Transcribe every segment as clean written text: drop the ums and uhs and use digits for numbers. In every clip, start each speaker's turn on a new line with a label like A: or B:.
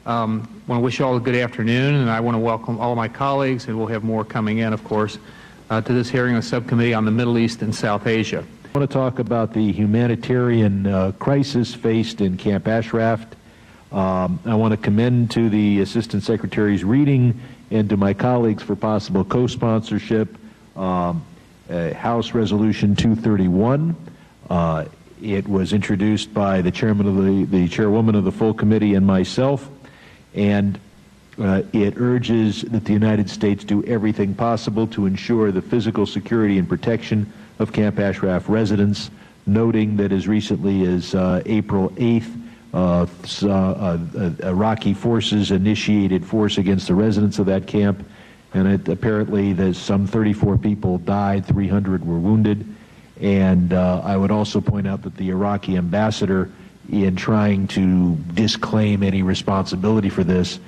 A: Want to wish you all a good afternoon, and I want to welcome all my colleagues, and we'll have more coming in, of course, to this hearing of the Subcommittee on the Middle East and South Asia.
B: I want to talk about the humanitarian crisis faced in Camp Ashraf. I want to commend to the Assistant Secretary's reading and to my colleagues for possible co-sponsorship House Resolution 231. It was introduced by the chairman of the chairwoman of the full committee and myself, and it urges that the United States do everything possible to ensure the physical security and protection of Camp Ashraf residents, noting that as recently as April 8th, Iraqi forces initiated force against the residents of that camp, and apparently there's some 34 people died, 300 were wounded. And I would also point out that the Iraqi ambassador, in trying to disclaim any responsibility for this,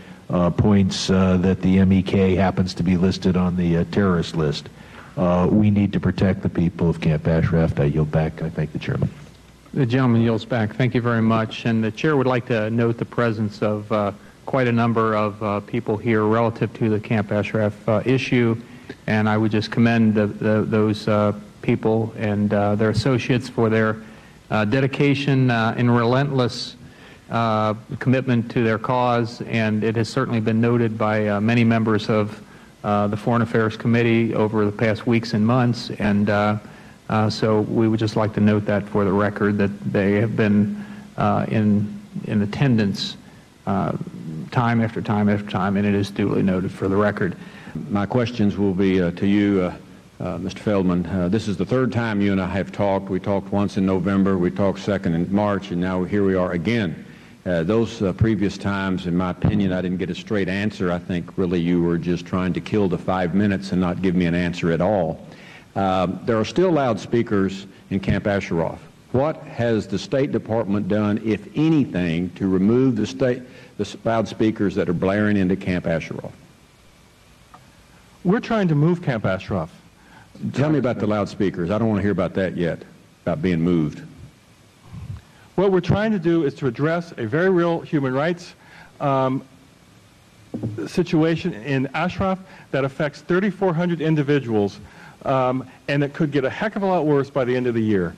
B: points that the MEK happens to be listed on the terrorist list. We need to protect the people of Camp Ashraf. I yield back. I thank the chairman.
A: The gentleman yields back. Thank you very much. And the chair would like to note the presence of quite a number of people here relative to the Camp Ashraf issue, and I would just commend those people and their associates for their dedication and relentless commitment to their cause, and it has certainly been noted by many members of the Foreign Affairs Committee over the past weeks and months, and so we would just like to note that for the record, that they have been in attendance time after time after time, and it is duly noted for the record.
C: My questions will be to you, Mr. Feldman. This is the third time you and I have talked. We talked once in November, we talked second in March, and now here we are again. Those previous times, in my opinion, I didn't get a straight answer. I think really you were just trying to kill the 5 minutes and not give me an answer at all. There are still loudspeakers in Camp Ashraf. What has the State Department done, if anything, to remove the loudspeakers that are blaring into Camp Ashraf?
D: We're trying to move Camp Ashraf.
C: Tell me about the loudspeakers. I don't want to hear about that yet, about being moved.
D: What we're trying to do is to address a very real human rights situation in Ashraf that affects 3,400 individuals, and it could get a heck of a lot worse by the end of the year.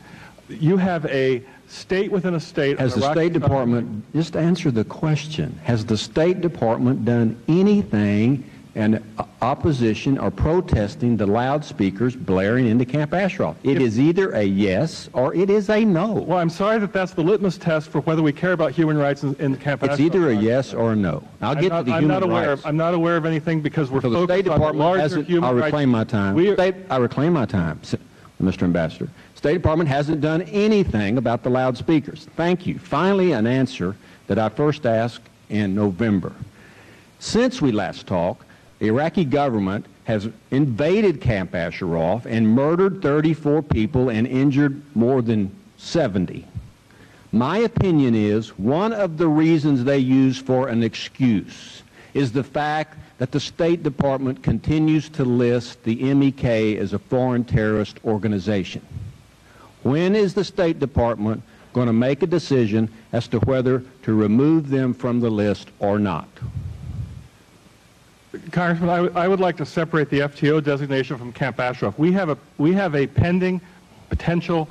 D: You have a state within a state.
C: Has the State Department, just answer the question, has the State Department done anything in opposition or protesting the loudspeakers blaring into Camp Ashraf? It is either a yes or it is a no.
D: Well, I'm sorry that that's the litmus test for whether we care about human rights in Camp Ashraf.
C: It's either a yes or a no. I'll get to the human rights.
D: I'm not aware of anything because we're
C: so
D: focused
C: the State Department
D: on larger human rights.
C: I reclaim my time. I reclaim my time, Mr. Ambassador. State Department hasn't done anything about the loudspeakers. Thank you. Finally, an answer that I first asked in November. Since we last talked, the Iraqi government has invaded Camp Ashraf and murdered 34 people and injured more than 70. My opinion is one of the reasons they use for an excuse is the fact that the State Department continues to list the MEK as a foreign terrorist organization. When is the State Department going to make a decision as to whether to remove them from the list or not?
D: Congressman, I would like to separate the FTO designation from Camp Ashraf. We have a pending potential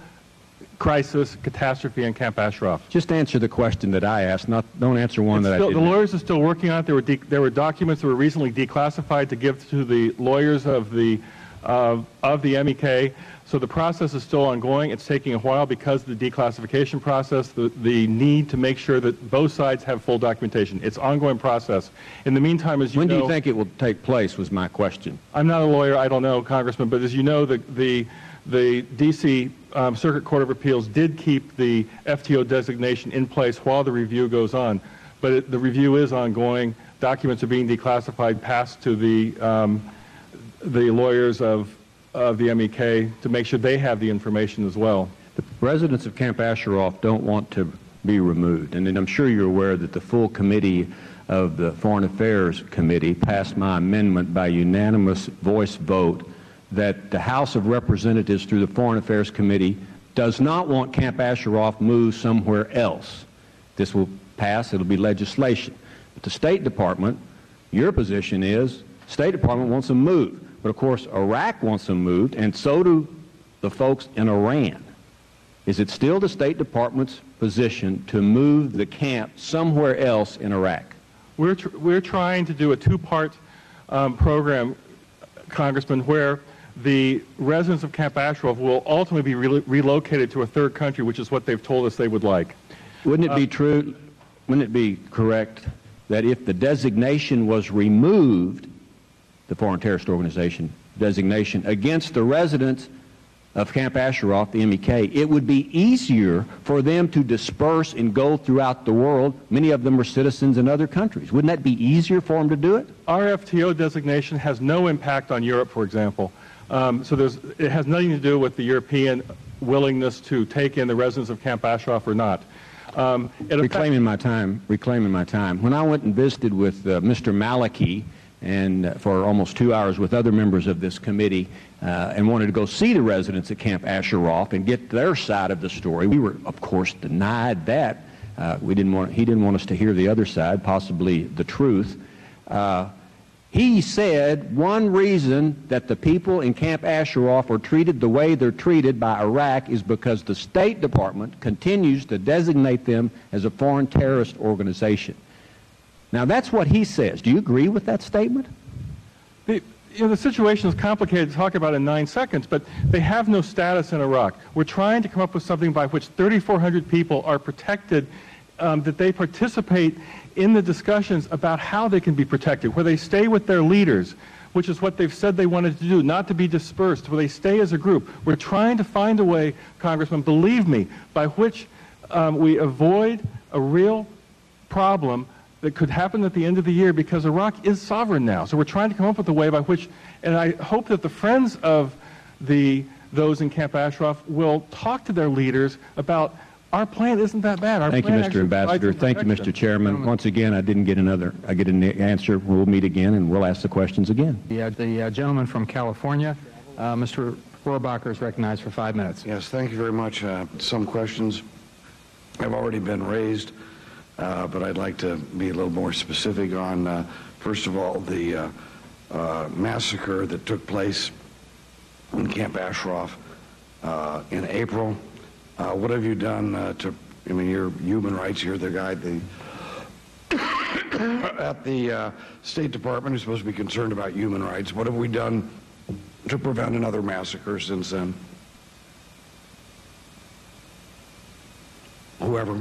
D: crisis, catastrophe in Camp Ashraf.
C: Just answer the question that I asked. Don't answer one that I didn't.
D: The lawyers are still working on it. There were documents that were recently declassified to give to the lawyers of the MEK. So the process is still ongoing. It's taking a while because of the declassification process, the need to make sure that both sides have full documentation. It's an ongoing process. In the meantime, as you know...
C: When do you think it will take place was my question.
D: I'm not a lawyer. I don't know, Congressman. But as you know, the D.C. Circuit Court of Appeals did keep the FTO designation in place while the review goes on. But the review is ongoing. Documents are being declassified, passed to the lawyers of the MEK to make sure they have the information as well.
C: The residents of Camp Ashraf don't want to be removed, and I'm sure you're aware that the full committee of the Foreign Affairs Committee passed my amendment by unanimous voice vote that the House of Representatives through the Foreign Affairs Committee does not want Camp Ashraf moved somewhere else. This will pass. It'll be legislation. But the State Department, your position is, State Department wants them moved. But of course, Iraq wants them moved, and so do the folks in Iran. Is it still the State Department's position to move the camp somewhere else in Iraq?
D: We're trying to do a two-part program, Congressman, where the residents of Camp Ashraf will ultimately be relocated to a third country, which is what they've told us they would like.
C: Wouldn't it be true, wouldn't it be correct that if the designation was removed, the Foreign Terrorist Organization designation, against the residents of Camp Ashraf, the MEK, it would be easier for them to disperse and go throughout the world? Many of them are citizens in other countries. Wouldn't that be easier for them to do it?
D: Our FTO designation has no impact on Europe, for example. So it has nothing to do with the European willingness to take in the residents of Camp Ashraf or not.
C: Reclaiming my time. When I went and visited with Mr. Maliki and for almost 2 hours with other members of this committee and wanted to go see the residents at Camp Ashraf and get their side of the story, we were, of course, denied that. He didn't want us to hear the other side, possibly the truth. He said one reason that the people in Camp Ashraf are treated the way they're treated by Iraq is because the State Department continues to designate them as a foreign terrorist organization. Now, that's what he says. Do you agree with that statement?
D: The situation is complicated to talk about in 9 seconds, but they have no status in Iraq. We're trying to come up with something by which 3,400 people are protected, that they participate in the discussions about how they can be protected, where they stay with their leaders, which is what they've said they wanted to do, not to be dispersed, where they stay as a group. We're trying to find a way, Congressman, believe me, by which we avoid a real problem that could happen at the end of the year, because Iraq is sovereign now. So we're trying to come up with a way by which, and I hope that the friends of those in Camp Ashraf will talk to their leaders about our plan isn't that bad.
C: Thank you, Mr. Ambassador. Thank you, Mr. Chairman. Once again, I didn't get an answer. We'll meet again and we'll ask the questions again.
A: The gentleman from California, Mr. Rohrabacher, is recognized for 5 minutes.
E: Yes, thank you very much. Some questions have already been raised, but I'd like to be a little more specific on, first of all, the massacre that took place in Camp Ashraf in April. What have you done you're human rights, you're the guy at the State Department who's supposed to be concerned about human rights. What have we done to prevent another massacre since then? Whoever.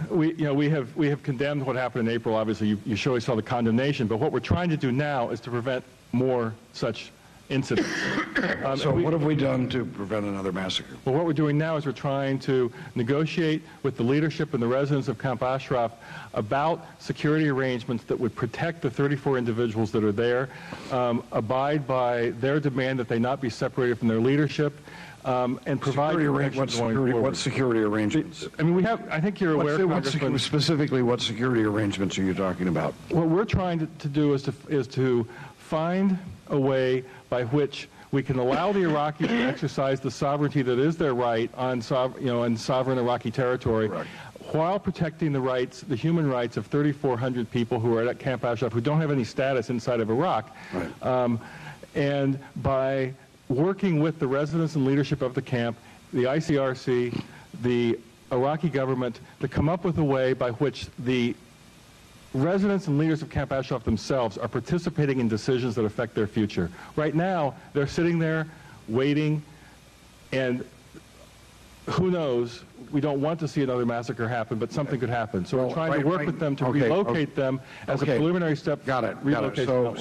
D: We have condemned what happened in April. Obviously, you surely saw the condemnation, but what we're trying to do now is to prevent more such incidents.
E: So what have we done to prevent another massacre?
D: Well, what we're doing now is we're trying to negotiate with the leadership and the residents of Camp Ashraf about security arrangements that would protect the 34 individuals that are there, abide by their demand that they not be separated from their leadership, and provide
E: what security arrangements?
D: I mean, I think you're aware, Congressman.
E: Specifically, what security arrangements are you talking about?
D: What we're trying to do is to find a way by which we can allow the Iraqis to exercise the sovereignty that is their right on sovereign Iraqi territory,
E: Correct,
D: while protecting the human rights of 3,400 people who are at Camp Ashraf who don't have any status inside of Iraq.
E: Right.
D: And by working with the residents and leadership of the camp, the ICRC, the Iraqi government, to come up with a way by which the residents and leaders of Camp Ashraf themselves are participating in decisions that affect their future. Right now, they're sitting there waiting, and who knows, we don't want to see another massacre happen, but something could happen. So we're trying to work with them to relocate them as a preliminary step.
E: Got it.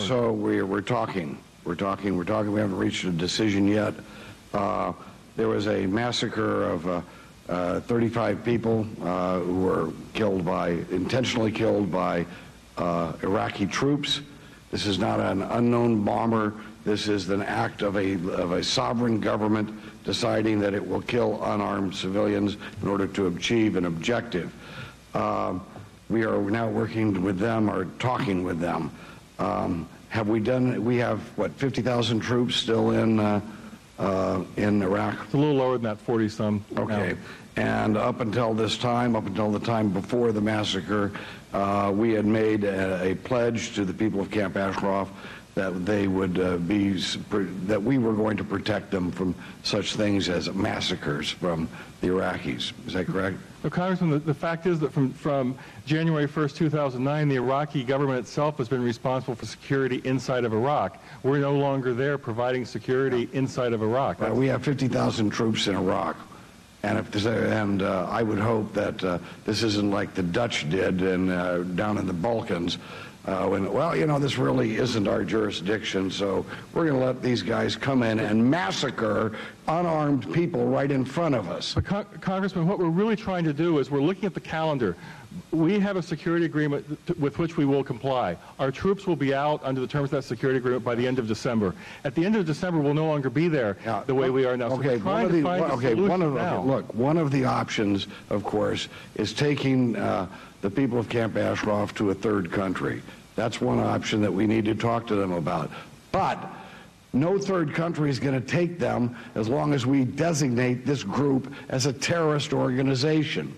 E: So we're talking. We haven't reached a decision yet. There was a massacre of 35 people who were intentionally killed by Iraqi troops. This is not an unknown bomber. This is an act of a sovereign government deciding that it will kill unarmed civilians in order to achieve an objective. We are now working with them or talking with them. We have, 50,000 troops still in in Iraq?
D: It's a little lower than that 40-some.
E: Okay. And up until this time, up until the time before the massacre, we had made a pledge to the people of Camp Ashraf that they would that we were going to protect them from such things as massacres from the Iraqis. Is that correct?
D: Well, Congressman, the fact is that from January 1st, 2009, the Iraqi government itself has been responsible for security inside of Iraq. We're no longer there providing security inside of Iraq.
E: We have 50,000 troops in Iraq. And I would hope that this isn't like the Dutch did down in the Balkans, when, well, you know, this really isn't our jurisdiction, so we're going to let these guys come in and massacre unarmed people right in front of us.
D: But Congressman, what we're really trying to do is we're looking at the calendar. We have a security agreement with which we will comply. Our troops will be out under the terms of that security agreement by the end of December. At the end of December, we'll no longer be there the way we are now.
E: Okay,
D: so we're trying to find a solution now.
E: Look, one of the options, of course, is taking the people of Camp Ashraf to a third country. That's one option that we need to talk to them about. But no third country is going to take them as long as we designate this group as a terrorist organization.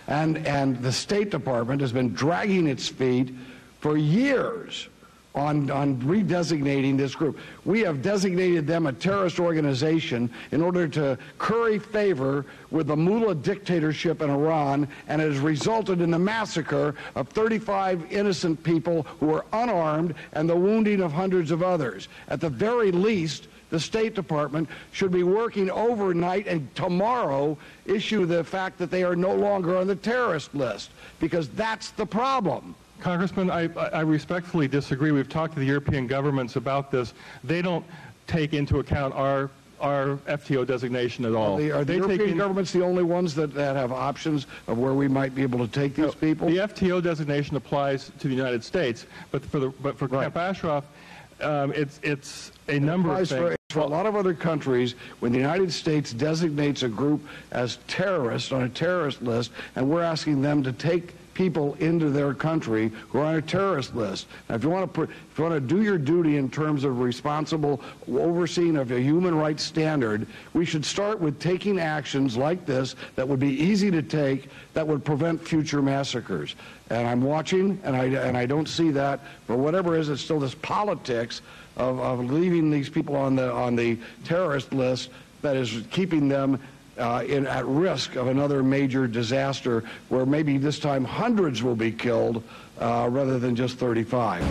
E: And the State Department has been dragging its feet for years on redesignating this group. We have designated them a terrorist organization in order to curry favor with the mullah dictatorship in Iran, and it has resulted in the massacre of 35 innocent people who were unarmed and the wounding of hundreds of others. At the very least, the State Department should be working overnight and tomorrow issue the fact that they are no longer on the terrorist list, because that's the problem.
D: Congressman, I respectfully disagree. We've talked to the European governments about this. They don't take into account our FTO designation at all.
E: Are the European governments the only ones that have options of where we might be able to take these people?
D: The FTO designation applies to the United States, but for Camp Ashraf, it's a number of things.
E: For a lot of other countries, when the United States designates a group as terrorists on a terrorist list, and we're asking them to take people into their country who are on a terrorist list. Now, if you want to do your duty in terms of responsible overseeing of a human rights standard, we should start with taking actions like this that would be easy to take, that would prevent future massacres. And I'm watching, and I don't see that. For whatever it is, it's still this politics of leaving these people on the terrorist list that is keeping them at risk of another major disaster where maybe this time hundreds will be killed rather than just 35.